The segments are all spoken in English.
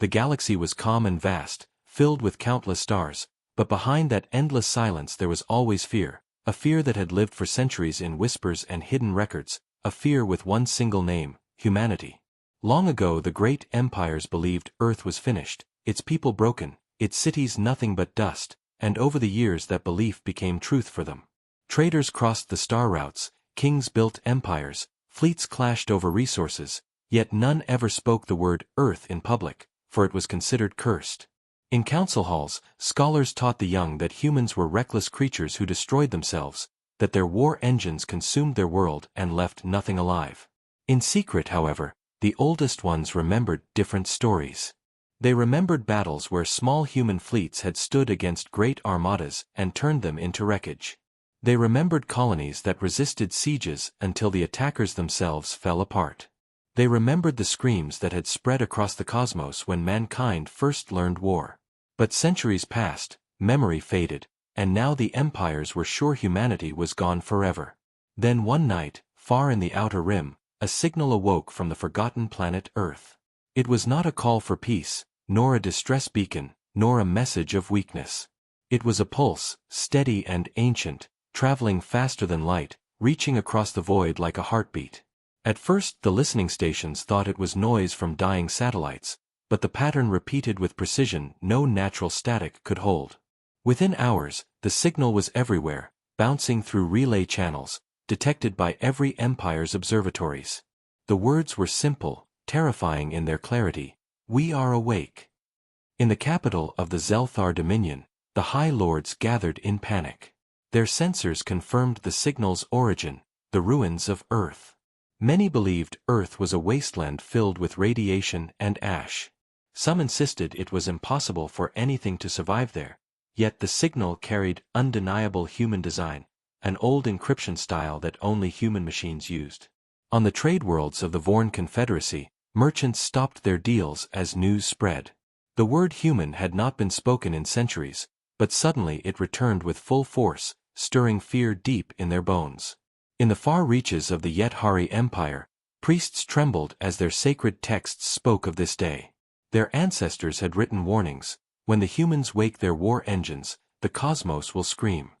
The galaxy was calm and vast, filled with countless stars, but behind that endless silence there was always fear, a fear that had lived for centuries in whispers and hidden records, a fear with one single name: humanity. Long ago the great empires believed Earth was finished, its people broken, its cities nothing but dust, and over the years that belief became truth for them. Traders crossed the star routes, kings built empires, fleets clashed over resources, yet none ever spoke the word Earth in public, for it was considered cursed. In council halls, scholars taught the young that humans were reckless creatures who destroyed themselves, that their war engines consumed their world and left nothing alive. In secret, however, the oldest ones remembered different stories. They remembered battles where small human fleets had stood against great armadas and turned them into wreckage. They remembered colonies that resisted sieges until the attackers themselves fell apart. They remembered the screams that had spread across the cosmos when mankind first learned war. But centuries passed, memory faded, and now the empires were sure humanity was gone forever. Then one night, far in the outer rim, a signal awoke from the forgotten planet Earth. It was not a call for peace, nor a distress beacon, nor a message of weakness. It was a pulse, steady and ancient, traveling faster than light, reaching across the void like a heartbeat. At first the listening stations thought it was noise from dying satellites, but the pattern repeated with precision no natural static could hold. Within hours, the signal was everywhere, bouncing through relay channels, detected by every empire's observatories. The words were simple, terrifying in their clarity: "We are awake." In the capital of the Zelthar Dominion, the High Lords gathered in panic. Their sensors confirmed the signal's origin: the ruins of Earth. Many believed Earth was a wasteland filled with radiation and ash. Some insisted it was impossible for anything to survive there, yet the signal carried undeniable human design, an old encryption style that only human machines used. On the trade worlds of the Vorn Confederacy, merchants stopped their deals as news spread. The word human had not been spoken in centuries, but suddenly it returned with full force, stirring fear deep in their bones. In the far reaches of the Yethari Empire, priests trembled as their sacred texts spoke of this day. Their ancestors had written warnings: when the humans wake their war engines, the cosmos will scream.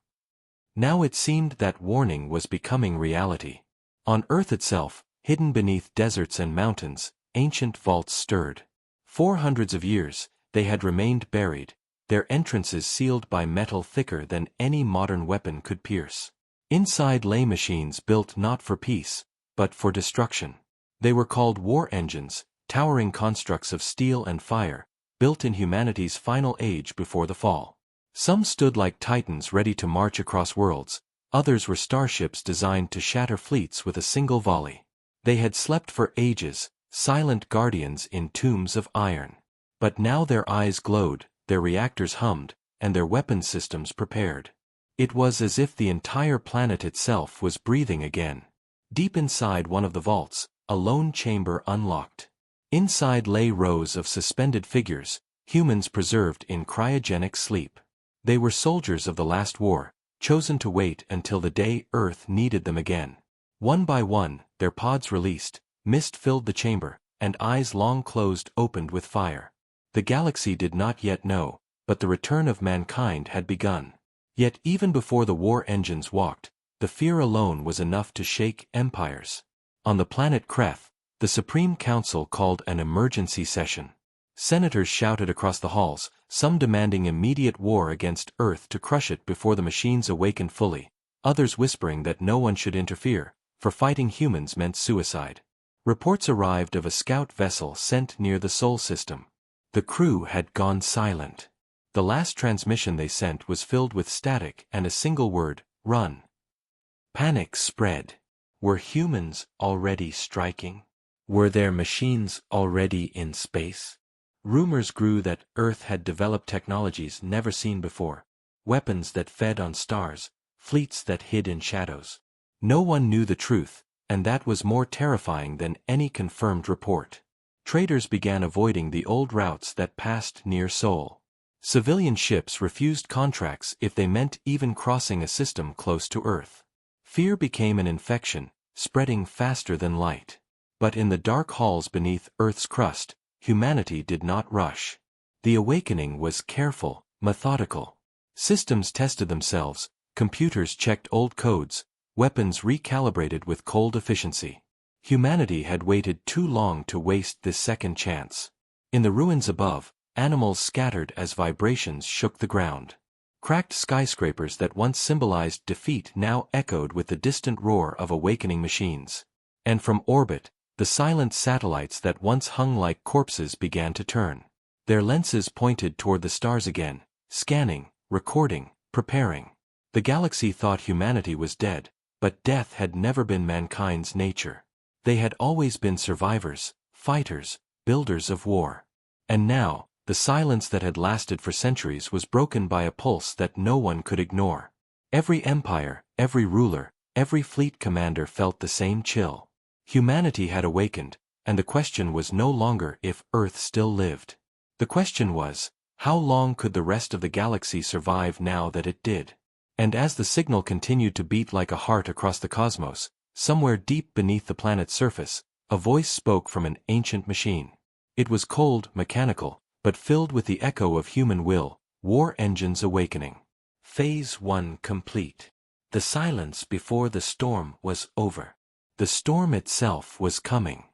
Now it seemed that warning was becoming reality. On Earth itself, hidden beneath deserts and mountains, ancient vaults stirred. For hundreds of years, they had remained buried, their entrances sealed by metal thicker than any modern weapon could pierce. Inside lay machines built not for peace, but for destruction. They were called war engines, towering constructs of steel and fire, built in humanity's final age before the fall. Some stood like titans ready to march across worlds, others were starships designed to shatter fleets with a single volley. They had slept for ages, silent guardians in tombs of iron. But now their eyes glowed, their reactors hummed, and their weapon systems prepared. It was as if the entire planet itself was breathing again. Deep inside one of the vaults, a lone chamber unlocked. Inside lay rows of suspended figures, humans preserved in cryogenic sleep. They were soldiers of the last war, chosen to wait until the day Earth needed them again. One by one, their pods released, mist filled the chamber, and eyes long closed opened with fire. The galaxy did not yet know, but the return of mankind had begun. Yet even before the war engines walked, the fear alone was enough to shake empires. On the planet Kreth, the Supreme Council called an emergency session. Senators shouted across the halls, some demanding immediate war against Earth to crush it before the machines awakened fully, others whispering that no one should interfere, for fighting humans meant suicide. Reports arrived of a scout vessel sent near the Sol system. The crew had gone silent. The last transmission they sent was filled with static and a single word: run. Panic spread. Were humans already striking? Were their machines already in space? Rumors grew that Earth had developed technologies never seen before, weapons that fed on stars, fleets that hid in shadows. No one knew the truth, and that was more terrifying than any confirmed report. Traders began avoiding the old routes that passed near Sol. Civilian ships refused contracts if they meant even crossing a system close to Earth. Fear became an infection, spreading faster than light. But in the dark halls beneath Earth's crust, humanity did not rush. The awakening was careful, methodical. Systems tested themselves, computers checked old codes, weapons recalibrated with cold efficiency. Humanity had waited too long to waste this second chance. In the ruins above, animals scattered as vibrations shook the ground. Cracked skyscrapers that once symbolized defeat now echoed with the distant roar of awakening machines. And from orbit, the silent satellites that once hung like corpses began to turn. Their lenses pointed toward the stars again, scanning, recording, preparing. The galaxy thought humanity was dead, but death had never been mankind's nature. They had always been survivors, fighters, builders of war. And now, the silence that had lasted for centuries was broken by a pulse that no one could ignore. Every empire, every ruler, every fleet commander felt the same chill. Humanity had awakened, and the question was no longer if Earth still lived. The question was, how long could the rest of the galaxy survive now that it did? And as the signal continued to beat like a heart across the cosmos, somewhere deep beneath the planet's surface, a voice spoke from an ancient machine. It was cold, mechanical, but filled with the echo of human will, war engines awakening. Phase 1 complete. The silence before the storm was over. The storm itself was coming.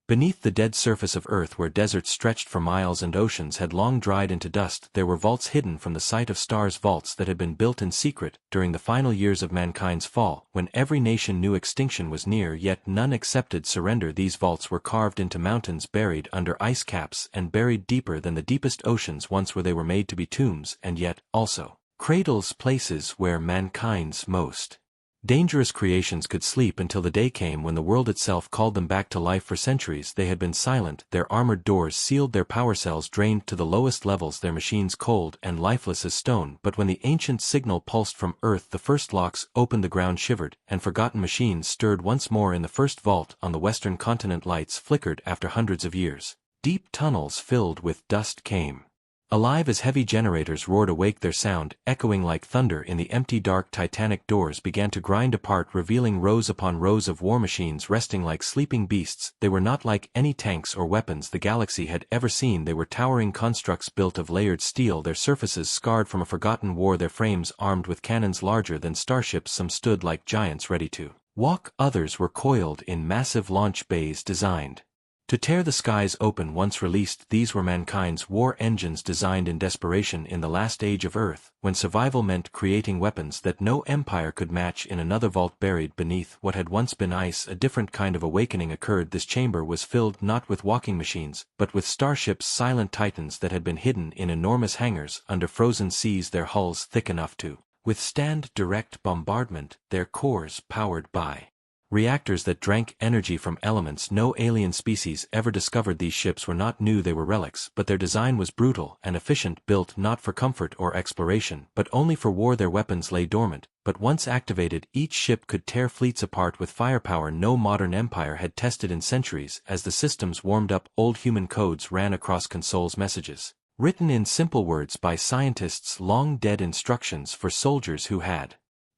Beneath the dead surface of Earth, where deserts stretched for miles and oceans had long dried into dust, there were vaults hidden from the sight of stars, vaults that had been built in secret during the final years of mankind's fall, when every nation knew extinction was near yet none accepted surrender. These vaults were carved into mountains buried under ice caps and buried deeper than the deepest oceans once, where they were made to be tombs and yet, also, cradles, places where mankind's most dangerous creations could sleep until the day came when the world itself called them back to life. For centuries they had been silent, their armored doors sealed, their power cells drained to the lowest levels, their machines cold and lifeless as stone. But when the ancient signal pulsed from Earth, the first locks opened, the ground shivered, and forgotten machines stirred once more. In the first vault on the western continent, lights flickered after hundreds of years. Deep tunnels filled with dust came alive as heavy generators roared. Awake, their sound echoing like thunder in the empty dark. Titanic doors began to grind apart, revealing rows upon rows of war machines resting like sleeping beasts. They were not like any tanks or weapons the galaxy had ever seen. They were towering constructs built of layered steel, their surfaces scarred from a forgotten war, their frames armed with cannons larger than starships. Some stood like giants ready to walk, others were coiled in massive launch bays designed to tear the skies open once released. These were mankind's war engines, designed in desperation in the last age of Earth, when survival meant creating weapons that no empire could match. In another vault buried beneath what had once been ice, a different kind of awakening occurred. This chamber was filled not with walking machines, but with starships, silent titans that had been hidden in enormous hangars under frozen seas, their hulls thick enough to withstand direct bombardment, their cores powered by reactors that drank energy from elements no alien species ever discovered. These ships were not new, they were relics, but their design was brutal and efficient, built not for comfort or exploration, but only for war. Their weapons lay dormant, but once activated, each ship could tear fleets apart with firepower no modern empire had tested in centuries. As the systems warmed up, old human codes ran across consoles, messages written in simple words by scientists, long dead, instructions for soldiers who had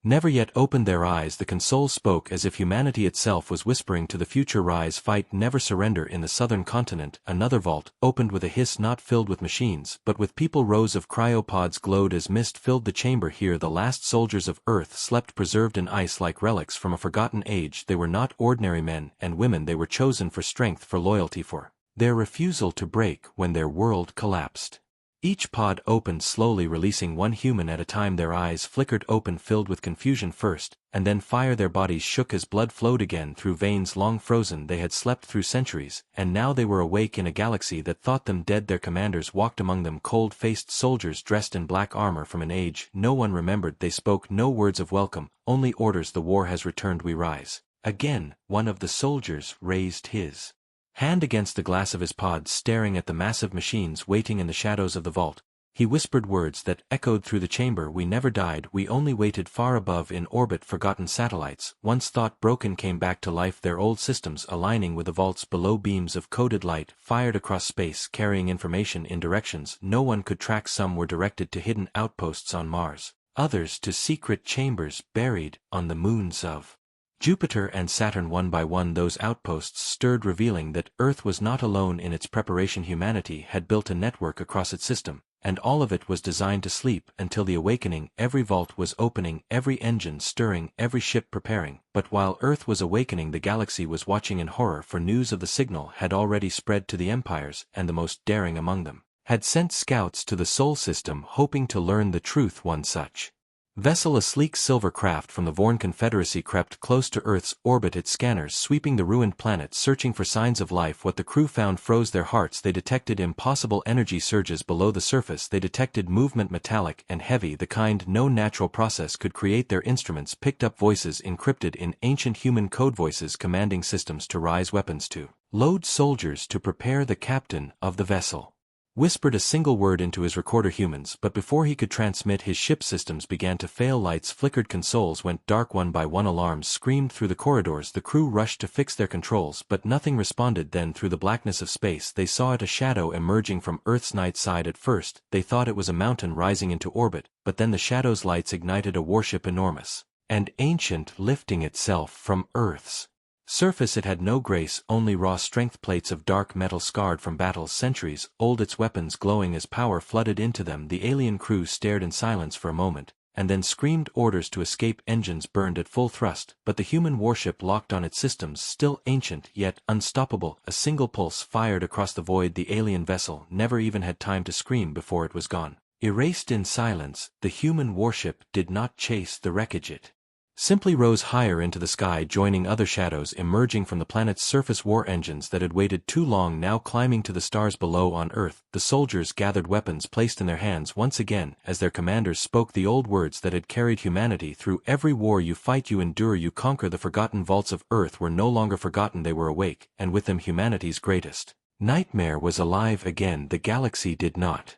never yet opened their eyes. The console spoke as if humanity itself was whispering to the future: rise, fight, never surrender. In the southern continent, another vault opened with a hiss, not filled with machines, but with people. Rows of cryopods glowed as mist filled the chamber. Here the last soldiers of Earth slept, preserved in ice like relics from a forgotten age. They were not ordinary men and women, they were chosen for strength, for loyalty, for their refusal to break when their world collapsed. Each pod opened slowly, releasing one human at a time. Their eyes flickered open, filled with confusion first, and then fire. Their bodies shook as blood flowed again through veins long frozen. They had slept through centuries, and now they were awake in a galaxy that thought them dead. Their commanders walked among them, cold-faced soldiers dressed in black armor from an age no one remembered. They spoke no words of welcome, only orders. The war has returned, we rise again. One of the soldiers raised his hand against the glass of his pod, staring at the massive machines waiting in the shadows of the vault. He whispered words that echoed through the chamber: we never died, we only waited. Far above in orbit, forgotten satellites, once thought broken, came back to life, their old systems aligning with the vaults below. Beams of coded light fired across space, carrying information in directions no one could track. Some were directed to hidden outposts on Mars, others to secret chambers buried on the moons of Jupiter and Saturn one by one those outposts stirred, revealing that Earth was not alone in its preparation. Humanity had built a network across its system, and all of it was designed to sleep until the awakening. Every vault was opening, every engine stirring, every ship preparing. But while Earth was awakening, the galaxy was watching in horror, for news of the signal had already spread to the empires, and the most daring among them had sent scouts to the Sol system hoping to learn the truth. One such vessel, a sleek silver craft from the Vorn Confederacy, crept close to Earth's orbit, its scanners sweeping the ruined planet searching for signs of life. What the crew found froze their hearts. They detected impossible energy surges below the surface. They detected movement, metallic and heavy, the kind no natural process could create. Their instruments picked up voices encrypted in ancient human code, voices commanding systems to rise, weapons to load, soldiers to prepare. The captain of the vessel whispered a single word into his recorder, humans, but before he could transmit, his ship systems began to fail. Lights flickered, consoles went dark, one by one alarms screamed through the corridors. The crew rushed to fix their controls, but nothing responded. Then through the blackness of space they saw it, a shadow emerging from Earth's night side. At first they thought it was a mountain rising into orbit, but then the shadow's lights ignited a warship, enormous and ancient, lifting itself from Earth's surface. It had no grace, only raw strength, plates of dark metal scarred from battles centuries old, its weapons glowing as power flooded into them. The alien crew stared in silence for a moment, and then screamed orders to escape. Engines burned at full thrust, but the human warship locked on its systems, still ancient yet unstoppable. A single pulse fired across the void. The alien vessel never even had time to scream before it was gone, erased in silence. The human warship did not chase the wreckage, it simply rose higher into the sky, joining other shadows emerging from the planet's surface. War engines that had waited too long, now climbing to the stars below. On Earth, the soldiers gathered, weapons placed in their hands once again, as their commanders spoke the old words that had carried humanity through every war. You fight, you endure, you conquer. The forgotten vaults of Earth were no longer forgotten. They were awake, and with them humanity's greatest nightmare was alive again. The galaxy did not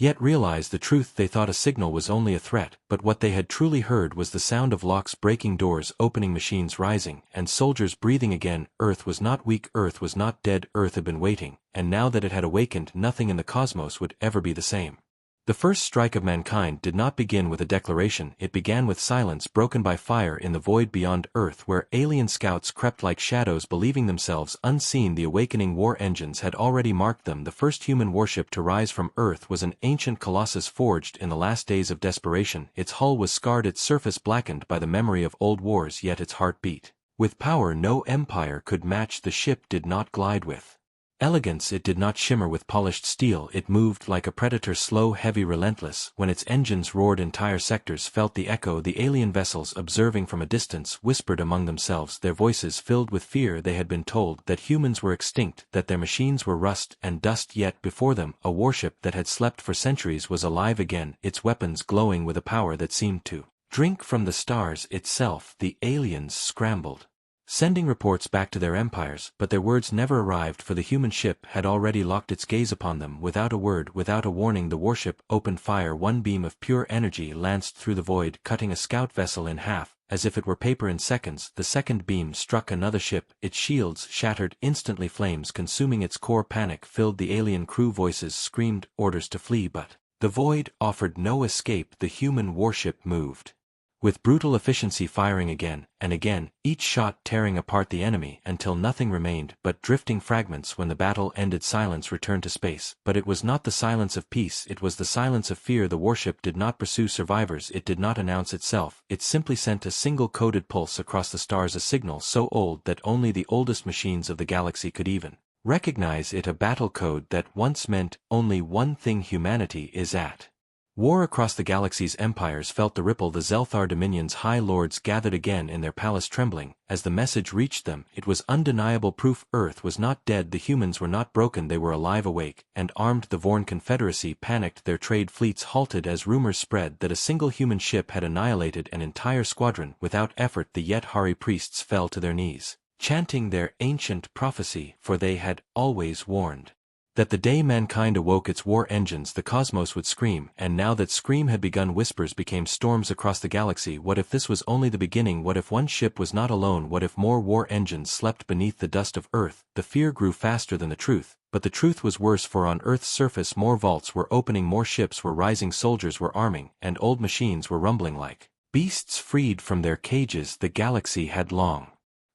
yet realize the truth. They thought a signal was only a threat, but what they had truly heard was the sound of locks breaking, doors opening, machines rising, and soldiers breathing again. Earth was not weak, Earth was not dead. Earth had been waiting, and now that it had awakened, nothing in the cosmos would ever be the same. The first strike of mankind did not begin with a declaration. It began with silence broken by fire in the void beyond Earth, where alien scouts crept like shadows, believing themselves unseen. The awakening war engines had already marked them. The first human warship to rise from Earth was an ancient colossus forged in the last days of desperation. Its hull was scarred, its surface blackened by the memory of old wars, yet its heart beat with power no empire could match. The ship did not glide with elegance, it did not shimmer with polished steel. It moved like a predator, slow, heavy, relentless. When its engines roared, entire sectors felt the echo. The alien vessels, observing from a distance, whispered among themselves, their voices filled with fear. They had been told that humans were extinct, that their machines were rust and dust, yet before them, a warship that had slept for centuries was alive again, its weapons glowing with a power that seemed to drink from the stars itself. The aliens scrambled, sending reports back to their empires, but their words never arrived, for the human ship had already locked its gaze upon them. Without a word, without a warning, the warship opened fire. One beam of pure energy lanced through the void, cutting a scout vessel in half, as if it were paper. In seconds, the second beam struck another ship, its shields shattered instantly, flames consuming its core. Panic filled the alien crew, voices screamed orders to flee, but the void offered no escape. The human warship moved with brutal efficiency, firing again and again, each shot tearing apart the enemy until nothing remained but drifting fragments. When the battle ended, silence returned to space, but it was not the silence of peace, it was the silence of fear. The warship did not pursue survivors, it did not announce itself, it simply sent a single coded pulse across the stars, a signal so old that only the oldest machines of the galaxy could even recognize it, a battle code that once meant only one thing: humanity is at war. Across the galaxy's empires felt the ripple. The Zelthar Dominion's high lords gathered again in their palace, trembling as the message reached them. It was undeniable proof. Earth was not dead, the humans were not broken, they were alive, awake, and armed. The Vorn Confederacy panicked, their trade fleets halted as rumors spread that a single human ship had annihilated an entire squadron. Without effort, the Yet-Hari priests fell to their knees, chanting their ancient prophecy, for they had always warned that the day mankind awoke its war engines, the cosmos would scream. And now that scream had begun, whispers became storms across the galaxy. What if this was only the beginning? What if one ship was not alone? What if more war engines slept beneath the dust of Earth? The fear grew faster than the truth, but the truth was worse, for on Earth's surface more vaults were opening, more ships were rising, soldiers were arming, and old machines were rumbling like Beasts freed from their cages, the galaxy had long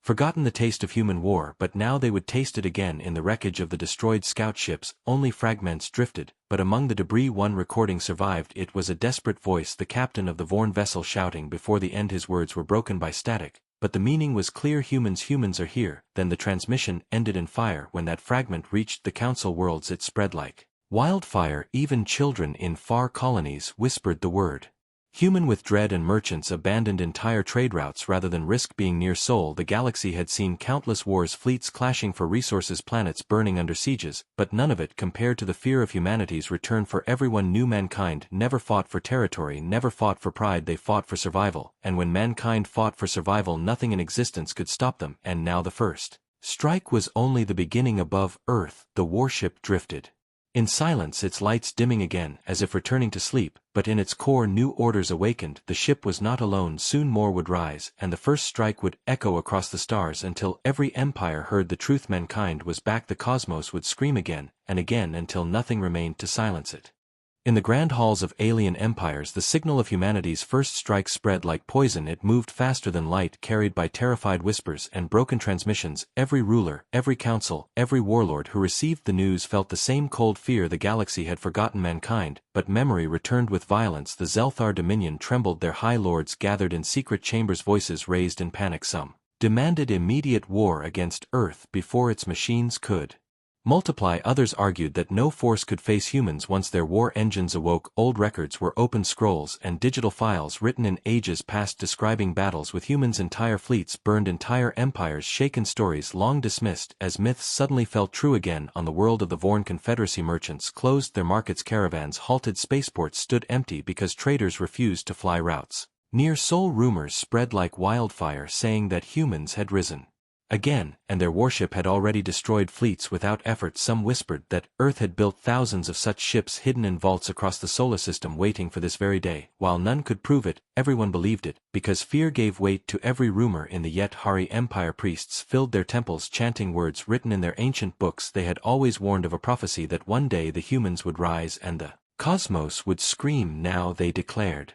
forgotten the taste of human war, but now they would taste it again in the wreckage of the destroyed scout ships. Only fragments drifted, but among the debris one recording survived. It was a desperate voice, the captain of the Vorn vessel, shouting before the end. His words were broken by static, but the meaning was clear. Humans are here. Then the transmission ended in fire. When that fragment reached the council worlds, it spread like wildfire. Even children in far colonies whispered the word human with dread, and merchants abandoned entire trade routes rather than risk being near Sol. The galaxy had seen countless wars, fleets clashing for resources, planets burning under sieges, but none of it compared to the fear of humanity's return. For everyone knew mankind never fought for territory, never fought for pride, they fought for survival, and when mankind fought for survival, nothing in existence could stop them. And now the first strike was only the beginning. Above Earth, the warship drifted in silence, its lights dimming again, as if returning to sleep, but in its core new orders awakened. The ship was not alone. Soon more would rise, and the first strike would echo across the stars until every empire heard the truth. Mankind was back. The cosmos would scream again, and again, until nothing remained to silence it. In the grand halls of alien empires, the signal of humanity's first strike spread like poison. It moved faster than light, carried by terrified whispers and broken transmissions. Every ruler, every council, every warlord who received the news felt the same cold fear. The galaxy had forgotten mankind, but memory returned with violence. The Zelthar dominion trembled. Their high lords gathered in secret chambers, voices raised in panic. Some demanded immediate war against Earth before its machines could multiply. Others argued that no force could face humans once their war engines awoke. Old records were open scrolls and digital files written in ages past describing battles with humans. Entire fleets burned, entire empires shaken, stories long dismissed as myths suddenly felt true again. On the world of the Vorn Confederacy, merchants closed their markets, caravans halted, spaceports stood empty because traders refused to fly routes near Sol. Rumors spread like wildfire saying that humans had risen again, and their warship had already destroyed fleets without effort. Some whispered that Earth had built thousands of such ships hidden in vaults across the solar system, waiting for this very day. While none could prove it, everyone believed it, because fear gave weight to every rumor. In the Yet Hari Empire, priests filled their temples chanting words written in their ancient books. They had always warned of a prophecy that one day the humans would rise and the cosmos would scream. Now they declared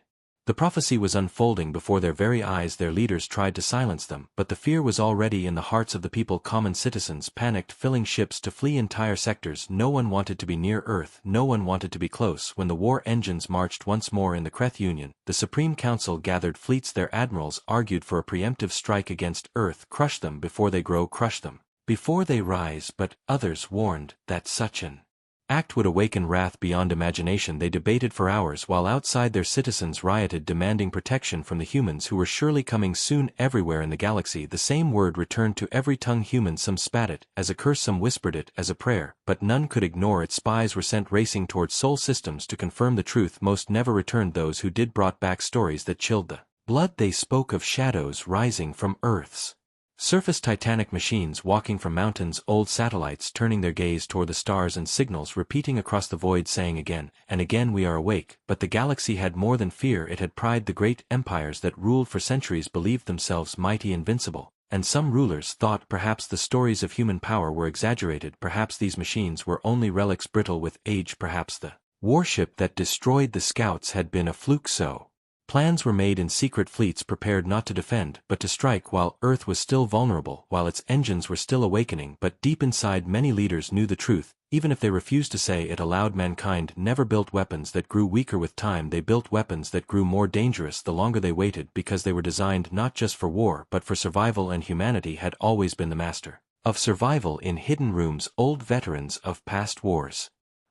the prophecy was unfolding before their very eyes. Their leaders tried to silence them, but the fear was already in the hearts of the people. Common citizens panicked, filling ships to flee entire sectors. No one wanted to be near Earth, no one wanted to be close. When the war engines marched once more in the Kreth Union, the Supreme Council gathered fleets. Their admirals argued for a preemptive strike against Earth. Crush them before they grow, crush them before they rise. But others warned that such an act would awaken wrath beyond imagination. They debated for hours while outside their citizens rioted, demanding protection from the humans who were surely coming soon. Everywhere in the galaxy the same word returned to every tongue. Humans, some spat it as a curse, some whispered it as a prayer, but none could ignore it. Spies were sent racing towards Sol systems to confirm the truth. Most never returned. Those who did brought back stories that chilled the blood. They spoke of shadows rising from Earth's surface, titanic machines walking from mountains, old satellites turning their gaze toward the stars, and signals repeating across the void saying again and again, we are awake. But the galaxy had more than fear, it had pride. The great empires that ruled for centuries believed themselves mighty, invincible, and some rulers thought perhaps the stories of human power were exaggerated. Perhaps these machines were only relics brittle with age. Perhaps the warship that destroyed the scouts had been a fluke. So plans were made in secret, fleets prepared not to defend but to strike while Earth was still vulnerable, while its engines were still awakening. But deep inside many leaders knew the truth, even if they refused to say it aloud. Mankind never built weapons that grew weaker with time, they built weapons that grew more dangerous the longer they waited, because they were designed not just for war but for survival, and humanity had always been the master of survival. In hidden rooms, old veterans of past wars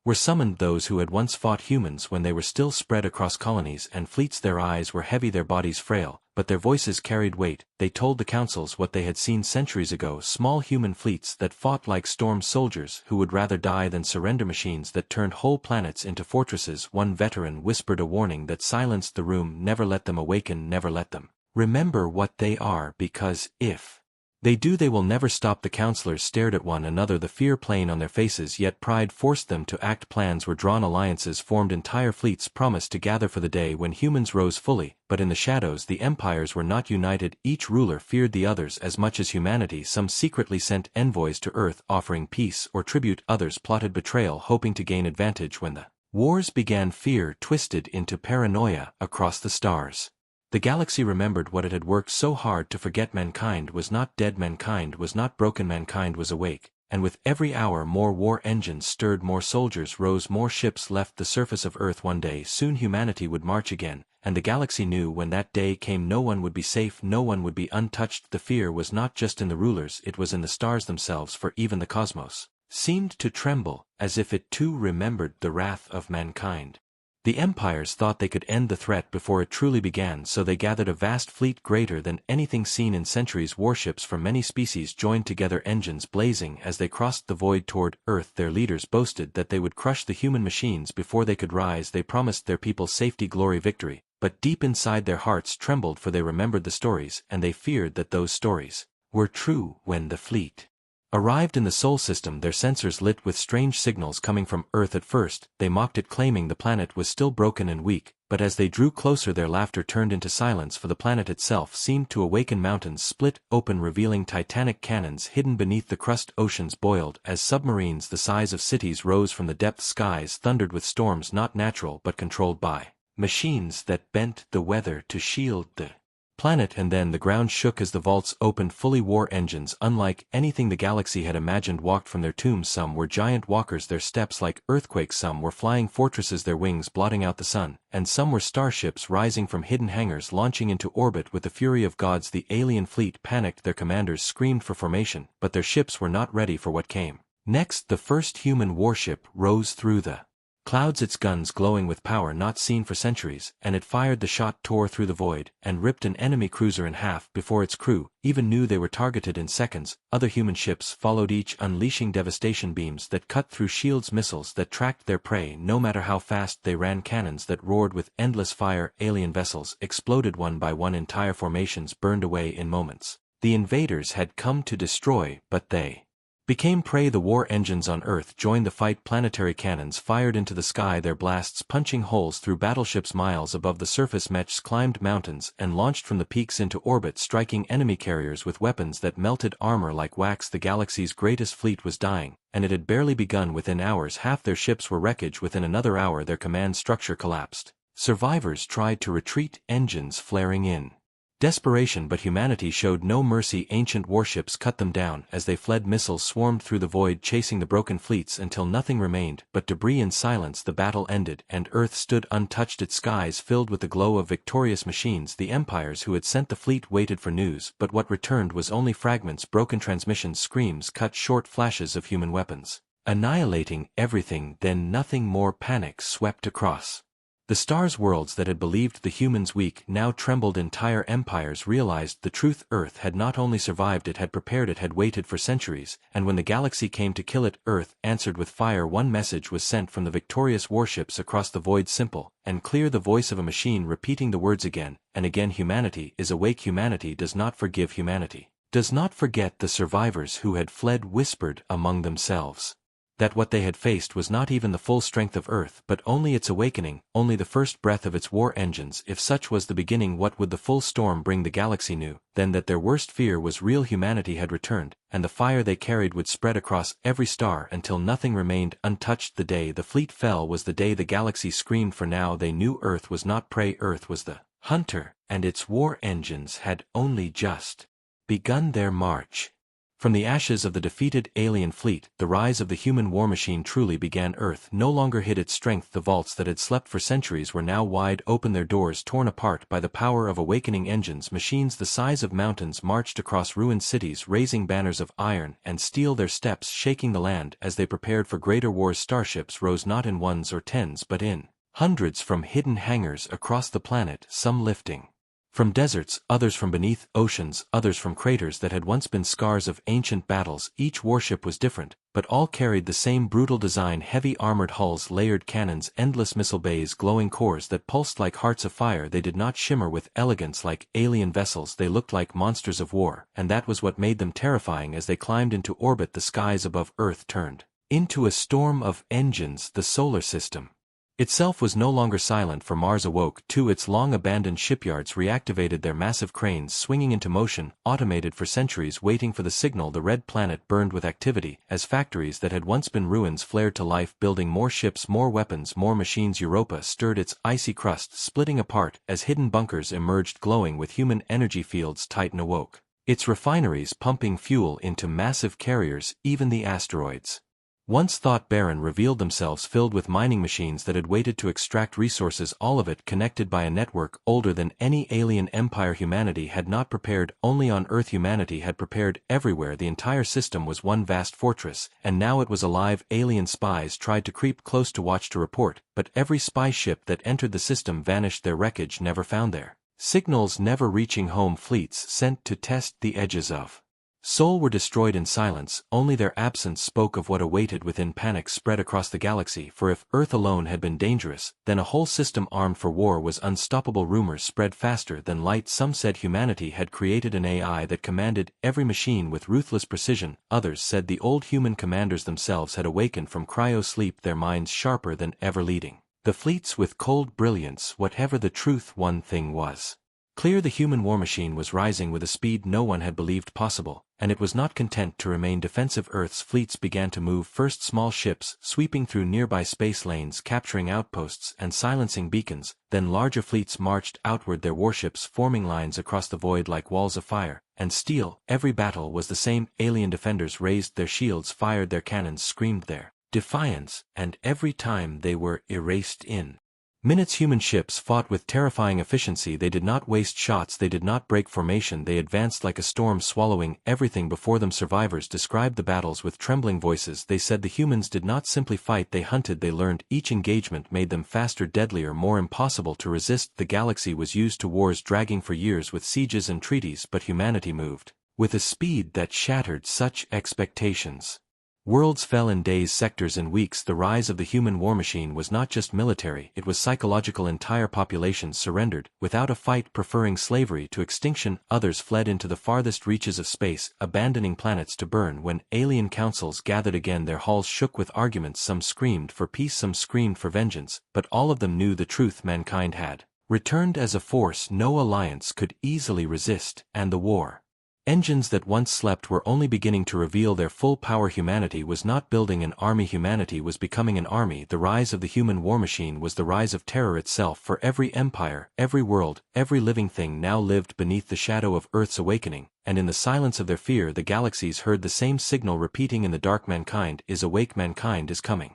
were summoned, those who had once fought humans when they were still spread across colonies and fleets. Their eyes were heavy, their bodies frail, but their voices carried weight. They told the councils what they had seen centuries ago: small human fleets that fought like storm soldiers who would rather die than surrender, machines that turned whole planets into fortresses. One veteran whispered a warning that silenced the room: never let them awaken, never let them remember what they are, because if they do, they will never stop. The counselors stared at one another, the fear plain on their faces, yet pride forced them to act. Plans were drawn, alliances formed, entire fleets promised to gather for the day when humans rose fully. But in the shadows the empires were not united, each ruler feared the others as much as humanity. Some secretly sent envoys to Earth offering peace or tribute, others plotted betrayal hoping to gain advantage. When the wars began, fear twisted into paranoia across the stars. The galaxy remembered what it had worked so hard to forget. Mankind was not dead, mankind was not broken, mankind was awake, and with every hour more war engines stirred, more soldiers rose, more ships left the surface of Earth. One day soon humanity would march again, and the galaxy knew when that day came no one would be safe, no one would be untouched. The fear was not just in the rulers, it was in the stars themselves, for even the cosmos seemed to tremble, as if it too remembered the wrath of mankind. The empires thought they could end the threat before it truly began, so they gathered a vast fleet greater than anything seen in centuries. Warships from many species joined together, engines blazing as they crossed the void toward Earth. Their leaders boasted that they would crush the human machines before they could rise. They promised their people safety, glory, victory, but deep inside their hearts trembled, for they remembered the stories, and they feared that those stories were true. When the fleet arrived in the Sol system, their sensors lit with strange signals coming from Earth. At first, they mocked it, claiming the planet was still broken and weak, but as they drew closer their laughter turned into silence, for the planet itself seemed to awaken. Mountains split open, revealing titanic cannons hidden beneath the crust. Oceans boiled as submarines the size of cities rose from the depths. Skies thundered with storms not natural but controlled by machines that bent the weather to shield the planet. And then the ground shook as the vaults opened. Fully war engines unlike anything the galaxy had imagined walked from their tombs. Some were giant walkers, their steps like earthquakes, some were flying fortresses, their wings blotting out the sun, and some were starships rising from hidden hangars, launching into orbit with the fury of gods. The alien fleet panicked, their commanders screamed for formation, but their ships were not ready for what came next. The first human warship rose through the clouds, its guns glowing with power not seen for centuries, and it fired. The shot tore through the void and ripped an enemy cruiser in half before its crew even knew they were targeted. In seconds, other human ships followed, each unleashing devastation, beams that cut through shields, missiles that tracked their prey no matter how fast they ran, cannons that roared with endless fire. Alien vessels exploded one by one, entire formations burned away in moments. The invaders had come to destroy, but they became prey. The war engines on Earth joined the fight. Planetary cannons fired into the sky, their blasts punching holes through battleships miles above the surface. Mechs climbed mountains and launched from the peaks into orbit, striking enemy carriers with weapons that melted armor like wax. The galaxy's greatest fleet was dying, and it had barely begun. Within hours, half their ships were wreckage. Within another hour, their command structure collapsed. Survivors tried to retreat, engines flaring in desperation, but humanity showed no mercy. Ancient warships cut them down as they fled. Missiles swarmed through the void, chasing the broken fleets until nothing remained but debris. In silence, the battle ended, and Earth stood untouched, its skies filled with the glow of victorious machines. The empires who had sent the fleet waited for news, but what returned was only fragments, broken transmissions, screams, cut short flashes of human weapons annihilating everything. Then nothing more. Panic swept across the stars. Worlds that had believed the humans weak now trembled. Entire empires realized the truth. Earth had not only survived, it had prepared, it had waited for centuries, and when the galaxy came to kill it, Earth answered with fire. One message was sent from the victorious warships across the void, simple and clear, the voice of a machine repeating the words again and again: humanity is awake, humanity does not forgive, humanity does not forget. The survivors who had fled whispered among themselves that what they had faced was not even the full strength of Earth, but only its awakening, only the first breath of its war engines. If such was the beginning, what would the full storm bring? The galaxy knew then that their worst fear was real. Humanity had returned, and the fire they carried would spread across every star until nothing remained untouched. The day the fleet fell was the day the galaxy screamed, for now they knew Earth was not prey, Earth was the hunter, and its war engines had only just begun their march. From the ashes of the defeated alien fleet, the rise of the human war machine truly began. Earth no longer hid its strength. The vaults that had slept for centuries were now wide open, their doors torn apart by the power of awakening engines. Machines the size of mountains marched across ruined cities, raising banners of iron and steel, their steps shaking the land as they prepared for greater wars. Starships rose not in ones or tens but in hundreds from hidden hangars across the planet, some lifting from deserts, others from beneath oceans, others from craters that had once been scars of ancient battles. Each warship was different, but all carried the same brutal design: heavy armored hulls, layered cannons, endless missile bays, glowing cores that pulsed like hearts of fire. They did not shimmer with elegance like alien vessels, they looked like monsters of war, and that was what made them terrifying. As they climbed into orbit, the skies above Earth turned into a storm of engines. The solar system itself was no longer silent, for Mars awoke too. Its long-abandoned shipyards reactivated, their massive cranes swinging into motion, automated for centuries, waiting for the signal. The red planet burned with activity, as factories that had once been ruins flared to life, building more ships, more weapons, more machines. Europa stirred, its icy crust splitting apart, as hidden bunkers emerged glowing with human energy fields. Titan awoke, its refineries pumping fuel into massive carriers. Even the asteroids, once thought barren, revealed themselves filled with mining machines that had waited to extract resources, all of it connected by a network older than any alien empire humanity had not prepared. Only on Earth humanity had prepared. Everywhere the entire system was one vast fortress, and now it was alive. Alien spies tried to creep close to watch, to report, but every spy ship that entered the system vanished, their wreckage never found their signals never reaching home. Fleets sent to test the edges of Sol were destroyed in silence, only their absence spoke of what awaited within. Panic spread across the galaxy, for if Earth alone had been dangerous, then a whole system armed for war was unstoppable. Rumors spread faster than light. Some said humanity had created an AI that commanded every machine with ruthless precision. Others said the old human commanders themselves had awakened from cryo-sleep, their minds sharper than ever, leading the fleets with cold brilliance. Whatever the truth, one thing was clear: the human war machine was rising with a speed no one had believed possible, and it was not content to remain defensive. Earth's fleets began to move, first small ships sweeping through nearby space lanes, capturing outposts and silencing beacons, then larger fleets marched outward, their warships forming lines across the void like walls of fire and steel. Every battle was the same: alien defenders raised their shields, fired their cannons, screamed their defiance, and every time they were erased in minutes. Human ships fought with terrifying efficiency. They did not waste shots, they did not break formation, they advanced like a storm, swallowing everything before them. Survivors described the battles with trembling voices. They said the humans did not simply fight, they hunted, they learned. Each engagement made them faster, deadlier, more impossible to resist. The galaxy was used to wars dragging for years with sieges and treaties, but humanity moved with a speed that shattered such expectations. Worlds fell in days, sectors in weeks. The rise of the human war machine was not just military, it was psychological. Entire populations surrendered, without a fight, preferring slavery to extinction. Others fled into the farthest reaches of space, abandoning planets to burn. When alien councils gathered again, their halls shook with arguments. Some screamed for peace, some screamed for vengeance, but all of them knew the truth: mankind had returned as a force no alliance could easily resist, and the war engines that once slept were only beginning to reveal their full power. Humanity was not building an army, humanity was becoming an army. The rise of the human war machine was the rise of terror itself, for every empire, every world, every living thing now lived beneath the shadow of Earth's awakening, and in the silence of their fear the galaxies heard the same signal repeating in the dark: mankind is awake, mankind is coming.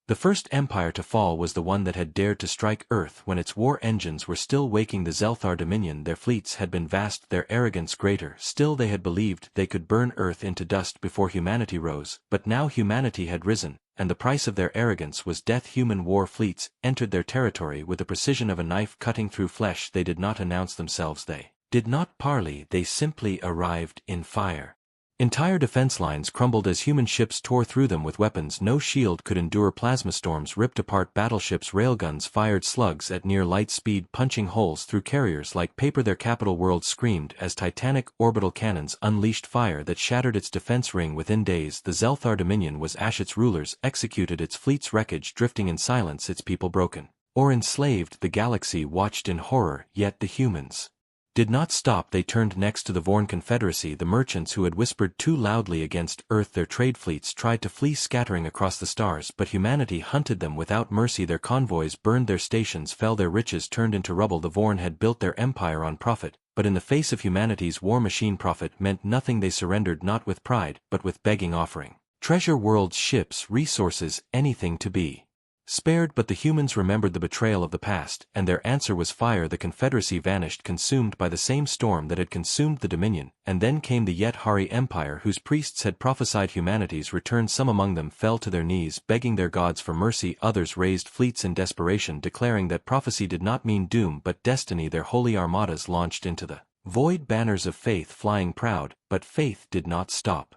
The first empire to fall was the one that had dared to strike Earth when its war engines were still waking. The Zelthar Dominion. Their fleets had been vast, their arrogance greater. Still they had believed they could burn Earth into dust before humanity rose, but now humanity had risen, and the price of their arrogance was death. Human war fleets entered their territory with the precision of a knife cutting through flesh. They did not announce themselves, they did not parley, they simply arrived in fire. Entire defense lines crumbled as human ships tore through them with weapons no shield could endure. Plasma storms ripped apart battleships, railguns fired slugs at near light speed, punching holes through carriers like paper. Their capital world screamed as titanic orbital cannons unleashed fire that shattered its defense ring. Within days the Zelthar Dominion was ash, its rulers executed, its fleet's wreckage drifting in silence, its people broken or enslaved. The galaxy watched in horror, yet the humans did not stop. They turned next to the Vorn Confederacy, the merchants who had whispered too loudly against Earth. Their trade fleets tried to flee, scattering across the stars, but humanity hunted them without mercy. Their convoys burned, their stations fell, their riches turned into rubble. The Vorn had built their empire on profit, but in the face of humanity's war machine, profit meant nothing. They surrendered not with pride, but with begging, offering treasure, worlds, ships, resources, anything to be spared. But the humans remembered the betrayal of the past, and their answer was fire. The Confederacy vanished, consumed by the same storm that had consumed the Dominion, and then came the Yet-Hari Empire, whose priests had prophesied humanity's return. Some among them fell to their knees, begging their gods for mercy. Others raised fleets in desperation, declaring that prophecy did not mean doom but destiny. Their holy armadas launched into the void, banners of faith flying proud, but faith did not stop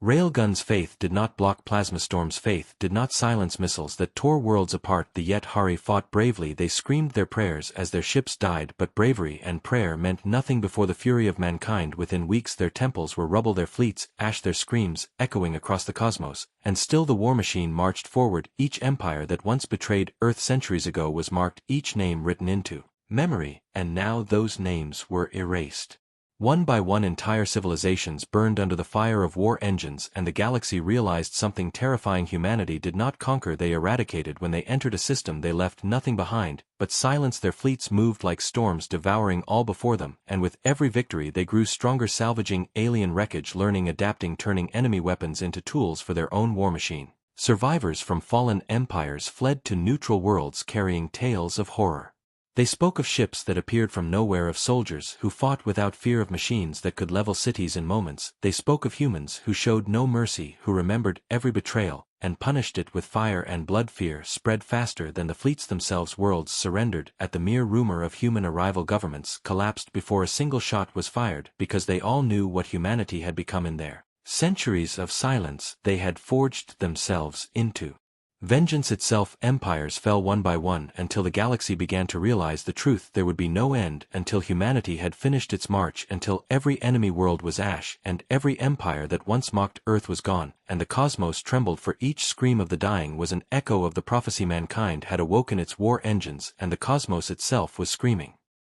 Railguns' faith did not block plasmastorms. Faith did not silence missiles that tore worlds apart. The Yet-Hari fought bravely. They screamed their prayers as their ships died, but bravery and prayer meant nothing before the fury of mankind. Within weeks their temples were rubble, their fleets ash, their screams echoing across the cosmos, and still the war machine marched forward. Each empire that once betrayed Earth centuries ago was marked, each name written into memory, and now those names were erased. One by one entire civilizations burned under the fire of war engines, and the galaxy realized something terrifying. Humanity did not conquer, they eradicated. When they entered a system they left nothing behind but silence. Their fleets moved like storms, devouring all before them, and with every victory they grew stronger, salvaging alien wreckage, learning, adapting, turning enemy weapons into tools for their own war machine. Survivors from fallen empires fled to neutral worlds carrying tales of horror. They spoke of ships that appeared from nowhere, of soldiers who fought without fear, of machines that could level cities in moments. They spoke of humans who showed no mercy, who remembered every betrayal and punished it with fire and blood. Fear spread faster than the fleets themselves. Worlds surrendered at the mere rumor of human arrival. Governments collapsed before a single shot was fired, because they all knew what humanity had become. In their centuries of silence, they had forged themselves into vengeance itself. Empires fell one by one until the galaxy began to realize the truth. There would be no end until humanity had finished its march, until every enemy world was ash, and every empire that once mocked Earth was gone, and the cosmos trembled, for each scream of the dying was an echo of the prophecy. Mankind had awoken its war engines, and the cosmos itself was screaming.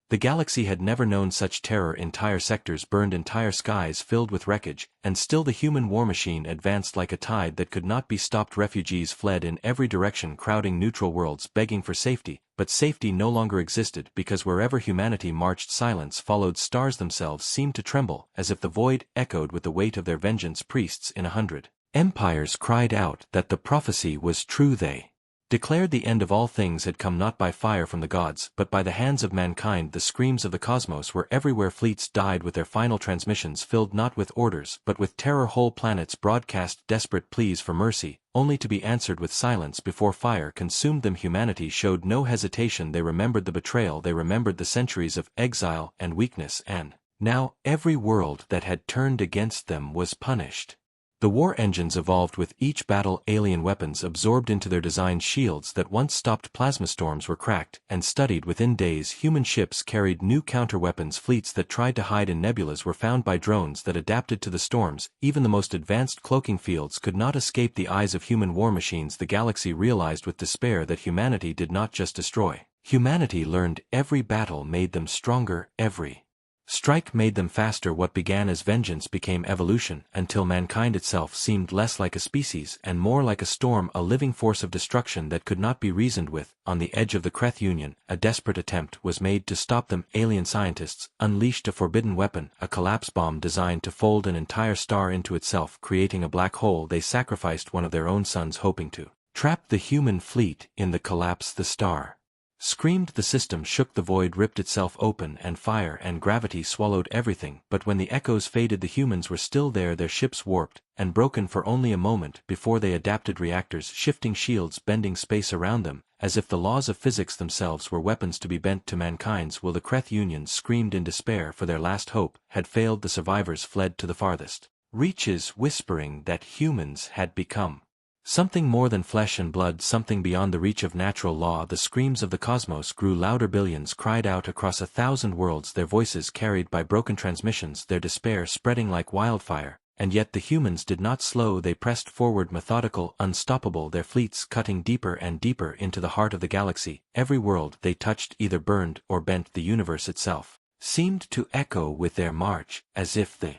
The galaxy had never known such terror. Entire sectors burned, entire skies filled with wreckage, and still the human war machine advanced like a tide that could not be stopped. Refugees fled in every direction, crowding neutral worlds, begging for safety, but safety no longer existed, because wherever humanity marched silence followed. Stars themselves seemed to tremble, as if the void echoed with the weight of their vengeance. Priests in 100 empires cried out that the prophecy was true. They declared the end of all things had come, not by fire from the gods, but by the hands of mankind. The screams of the cosmos were everywhere. Fleets died with their final transmissions filled not with orders but with terror. Whole planets broadcast desperate pleas for mercy, only to be answered with silence before fire consumed them. Humanity showed no hesitation. They remembered the betrayal, they remembered the centuries of exile and weakness, and now every world that had turned against them was punished. The war engines evolved with each battle. Alien weapons absorbed into their design. Shields that once stopped plasmastorms were cracked and studied within days. Human ships carried new counter-weapons. Fleets that tried to hide in nebulas were found by drones that adapted to the storms. Even the most advanced cloaking fields could not escape the eyes of human war machines. The galaxy realized with despair that humanity did not just destroy. Humanity learned. Every battle made them stronger, every strike made them faster. What began as vengeance became evolution, until mankind itself seemed less like a species and more like a storm, a living force of destruction that could not be reasoned with. On the edge of the Kreth Union, a desperate attempt was made to stop them. Alien scientists unleashed a forbidden weapon, a collapse bomb designed to fold an entire star into itself, creating a black hole. They sacrificed one of their own sons, hoping to trap the human fleet in the collapse. The star screamed, the system shook, the void ripped itself open, and fire and gravity swallowed everything. But when the echoes faded, the humans were still there, their ships warped and broken for only a moment before they adapted. Reactors, shifting shields, bending space around them, as if the laws of physics themselves were weapons to be bent to mankind's will. The Kreth Union screamed in despair, for their last hope had failed. The survivors fled to the farthest reaches, whispering that humans had become something more than flesh and blood, something beyond the reach of natural law. The screams of the cosmos grew louder. Billions cried out across 1,000 worlds, their voices carried by broken transmissions, their despair spreading like wildfire. And yet the humans did not slow. They pressed forward, methodical, unstoppable, their fleets cutting deeper and deeper into the heart of the galaxy. Every world they touched either burned or bent. The universe itself seemed to echo with their march, as if the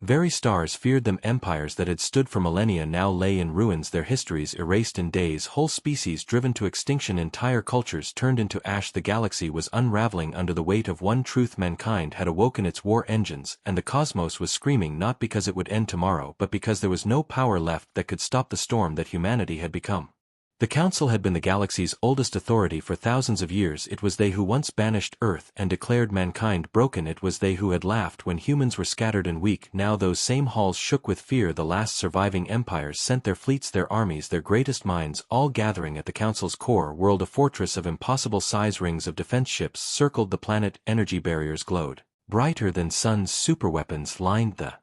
very stars feared them. Empires that had stood for millennia now lay in ruins, their histories erased in days, whole species driven to extinction, entire cultures turned into ash. The galaxy was unraveling under the weight of one truth: mankind had awoken its war engines, and the cosmos was screaming, not because it would end tomorrow but because there was no power left that could stop the storm that humanity had become. The Council had been the galaxy's oldest authority for thousands of years. It was they who once banished Earth and declared mankind broken. It was they who had laughed when humans were scattered and weak. Now those same halls shook with fear. The last surviving empires sent their fleets, their armies, their greatest minds, all gathering at the Council's core world. A fortress of impossible size, rings of defense ships circled the planet, energy barriers glowed brighter than suns, superweapons lined the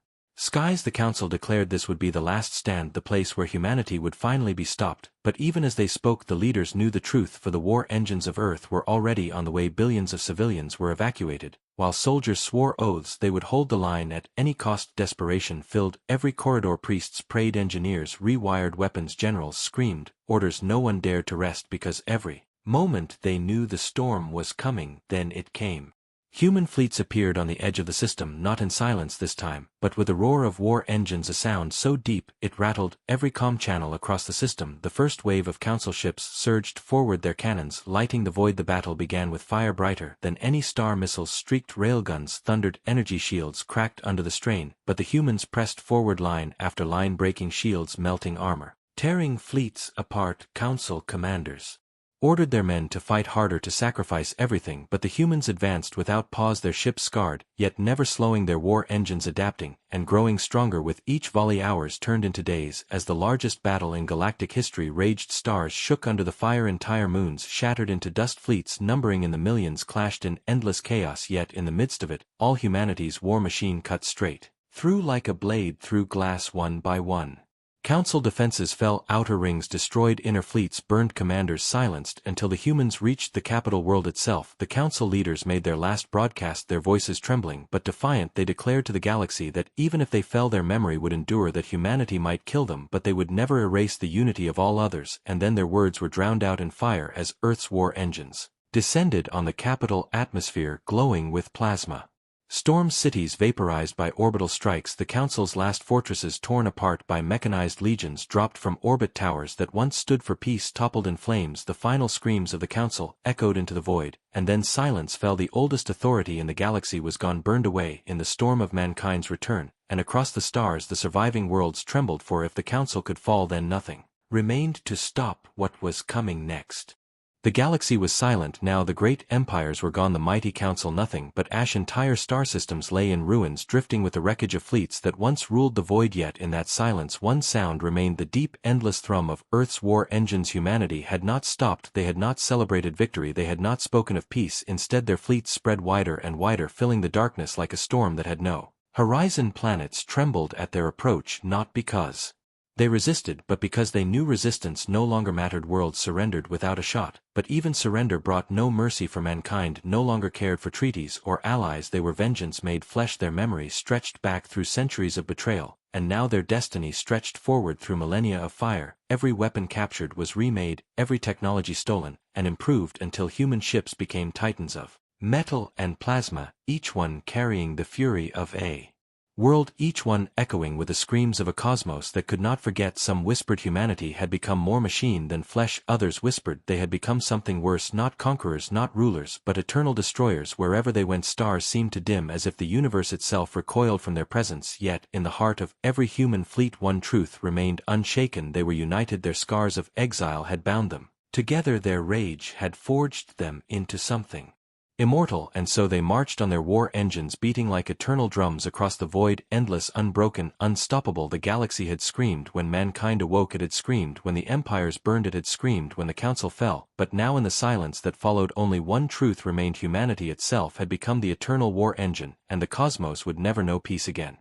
Skies. The council declared this would be the last stand, the place where humanity would finally be stopped, but even as they spoke the leaders knew the truth, for the war engines of Earth were already on the way. Billions of civilians were evacuated, while soldiers swore oaths they would hold the line at any cost. Desperation filled every corridor. Priests prayed, engineers rewired weapons, generals screamed orders. No one dared to rest because every moment they knew the storm was coming. Then it came. Human fleets appeared on the edge of the system, not in silence this time, but with the roar of war engines, a sound so deep it rattled every comm channel across the system. The first wave of council ships surged forward, their cannons lighting the void. The battle began with fire brighter than any star. Missiles streaked, railguns thundered, energy shields cracked under the strain, but the humans pressed forward, line after line, breaking shields, melting armor, tearing fleets apart. Council commanders ordered their men to fight harder, to sacrifice everything, but the humans advanced without pause, their ships scarred, yet never slowing, their war engines adapting and growing stronger with each volley. Hours turned into days as the largest battle in galactic history raged. Stars shook under the fire, entire moons shattered into dust, fleets numbering in the millions clashed in endless chaos. Yet in the midst of it all, humanity's war machine cut straight through like a blade through glass. One by one, council defenses fell, outer rings destroyed, inner fleets burned, commanders silenced, until the humans reached the capital world itself. The council leaders made their last broadcast, their voices trembling but defiant. They declared to the galaxy that even if they fell, their memory would endure, that humanity might kill them, but they would never erase the unity of all others. And then their words were drowned out in fire as Earth's war engines descended on the capital, atmosphere glowing with plasma storms, cities vaporized by orbital strikes. The council's last fortresses torn apart by mechanized legions dropped from orbit. Towers that once stood for peace toppled in flames. The final screams of the council echoed into the void, and then silence fell. The oldest authority in the galaxy was gone, burned away in the storm of mankind's return, and across the stars the surviving worlds trembled, for if the council could fall, then nothing remained to stop what was coming next. The galaxy was silent now, the great empires were gone, the mighty council nothing but ash. Entire star systems lay in ruins, drifting with the wreckage of fleets that once ruled the void. Yet in that silence one sound remained, the deep, endless thrum of Earth's war engines. Humanity had not stopped, they had not celebrated victory, they had not spoken of peace. Instead their fleets spread wider and wider, filling the darkness like a storm that had no horizon. Planets trembled at their approach, not because they resisted, but because they knew resistance no longer mattered. Worlds surrendered without a shot, but even surrender brought no mercy, for mankind no longer cared for treaties or allies. They were vengeance made flesh, their memories stretched back through centuries of betrayal, and now their destiny stretched forward through millennia of fire. Every weapon captured was remade, every technology stolen and improved, until human ships became titans of metal and plasma, each one carrying the fury of a world, each one echoing with the screams of a cosmos that could not forget. Some whispered humanity had become more machine than flesh, others whispered they had become something worse, not conquerors, not rulers, but eternal destroyers. Wherever they went stars seemed to dim, as if the universe itself recoiled from their presence. Yet in the heart of every human fleet one truth remained unshaken: they were united, their scars of exile had bound them together, their rage had forged them into something immortal. And so they marched on, their war engines beating like eternal drums across the void, endless, unbroken, unstoppable. The galaxy had screamed when mankind awoke, it had screamed when the empires burned, it had screamed when the council fell. But now in the silence that followed only one truth remained: humanity itself had become the eternal war engine, and the cosmos would never know peace again.